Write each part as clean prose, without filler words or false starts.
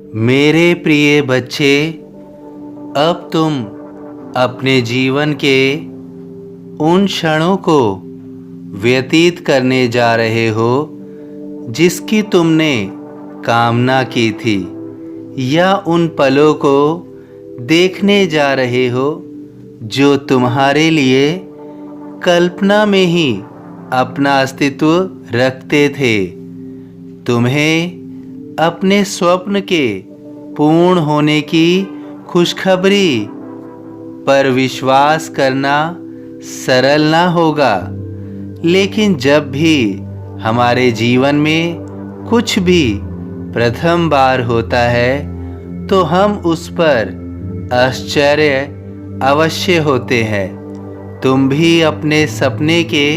मेरे प्रिय बच्चे, अब तुम अपने जीवन के उन क्षणों को व्यतीत करने जा रहे हो जिसकी तुमने कामना की थी, या उन पलों को देखने जा रहे हो जो तुम्हारे लिए कल्पना में ही अपना अस्तित्व रखते थे। तुम्हें अपने स्वप्न के पूर्ण होने की खुशखबरी पर विश्वास करना सरल ना होगा, लेकिन जब भी हमारे जीवन में कुछ भी प्रथम बार होता है तो हम उस पर आश्चर्य अवश्य होते हैं। तुम भी अपने सपने के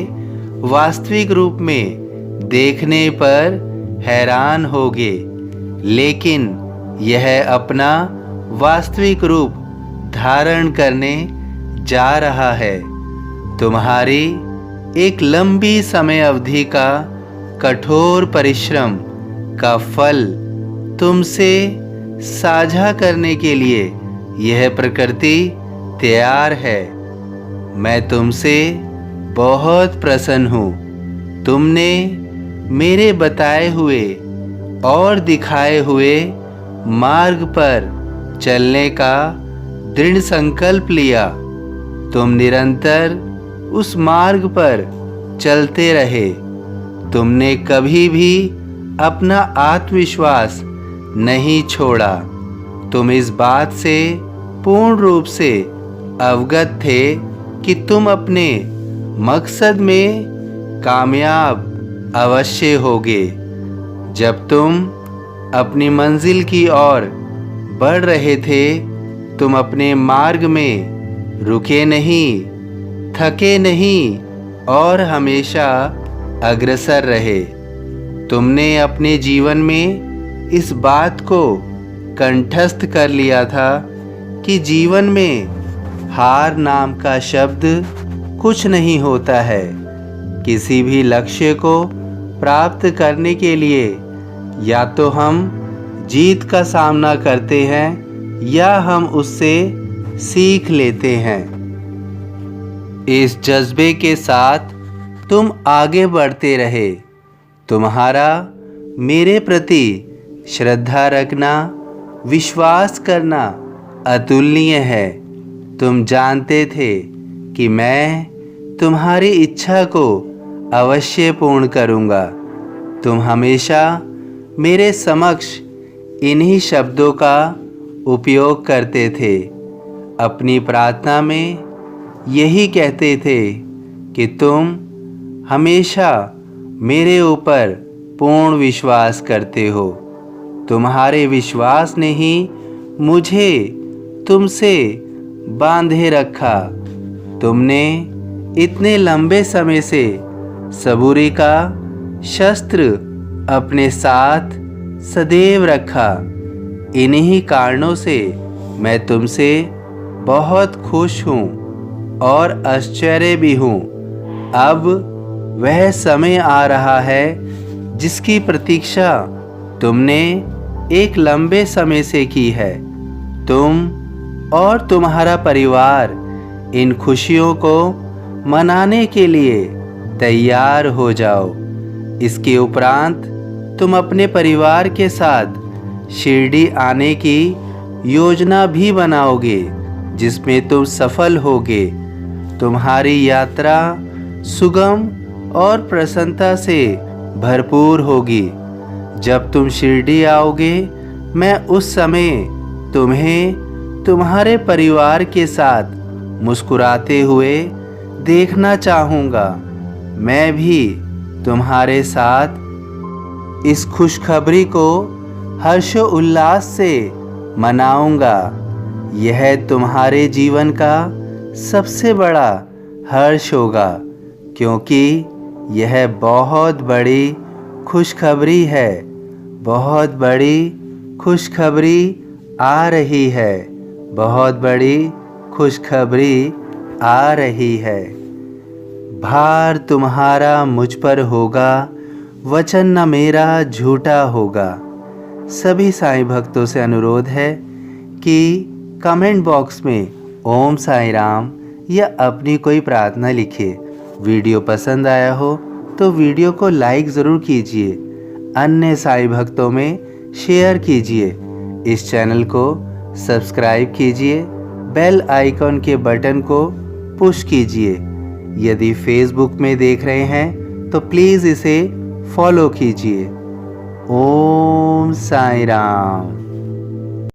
वास्तविक रूप में देखने पर हैरान होगे, लेकिन यह अपना वास्तविक रूप धारण करने जा रहा है। तुम्हारी एक लंबी समय अवधि का कठोर परिश्रम का फल तुमसे साझा करने के लिए यह प्रकृति तैयार है। मैं तुमसे बहुत प्रसन्न हूँ। तुमने मेरे बताए हुए और दिखाए हुए मार्ग पर चलने का दृढ़ संकल्प लिया। तुम निरंतर उस मार्ग पर चलते रहे। तुमने कभी भी अपना आत्मविश्वास नहीं छोड़ा। तुम इस बात से पूर्ण रूप से अवगत थे कि तुम अपने मकसद में कामयाब अवश्य होगे। जब तुम अपनी मंजिल की ओर बढ़ रहे थे, तुम अपने मार्ग में रुके नहीं, थके नहीं और हमेशा अग्रसर रहे। तुमने अपने जीवन में इस बात को कंठस्थ कर लिया था कि जीवन में हार नाम का शब्द कुछ नहीं होता है। किसी भी लक्ष्य को प्राप्त करने के लिए या तो हम जीत का सामना करते हैं या हम उससे सीख लेते हैं। इस जज्बे के साथ तुम आगे बढ़ते रहे। तुम्हारा मेरे प्रति श्रद्धा रखना, विश्वास करना अतुलनीय है। तुम जानते थे कि मैं तुम्हारी इच्छा को अवश्य पूर्ण करूँगा। तुम हमेशा मेरे समक्ष इन्हीं शब्दों का उपयोग करते थे। अपनी प्रार्थना में यही कहते थे कि तुम हमेशा मेरे ऊपर पूर्ण विश्वास करते हो। तुम्हारे विश्वास ने ही मुझे तुमसे बांधे रखा। तुमने इतने लंबे समय से सबूरी का शस्त्र अपने साथ सदैव रखा। इन्हीं कारणों से मैं तुमसे बहुत खुश हूँ और आश्चर्य भी हूँ। अब वह समय आ रहा है जिसकी प्रतीक्षा तुमने एक लंबे समय से की है। तुम और तुम्हारा परिवार इन खुशियों को मनाने के लिए तैयार हो जाओ। इसके उपरांत तुम अपने परिवार के साथ शिरडी आने की योजना भी बनाओगे, जिसमें तुम सफल होगे। तुम्हारी यात्रा सुगम और प्रसन्नता से भरपूर होगी। जब तुम शिरडी आओगे, मैं उस समय तुम्हें तुम्हारे परिवार के साथ मुस्कुराते हुए देखना चाहूँगा। मैं भी तुम्हारे साथ इस खुशखबरी को हर्षोल्लास से मनाऊँगा। यह तुम्हारे जीवन का सबसे बड़ा हर्ष होगा, क्योंकि यह बहुत बड़ी खुशखबरी है। बहुत बड़ी खुशखबरी आ रही है। बहुत बड़ी खुशखबरी आ रही है। भार तुम्हारा मुझ पर होगा, वचन न मेरा झूठा होगा। सभी साईं भक्तों से अनुरोध है कि कमेंट बॉक्स में ओम साईं राम या अपनी कोई प्रार्थना लिखिए। वीडियो पसंद आया हो तो वीडियो को लाइक ज़रूर कीजिए, अन्य साईं भक्तों में शेयर कीजिए। इस चैनल को सब्सक्राइब कीजिए, बेल आइकॉन के बटन को पुश कीजिए। यदि फेसबुक में देख रहे हैं तो प्लीज़ इसे फॉलो कीजिए। ओम साईं राम।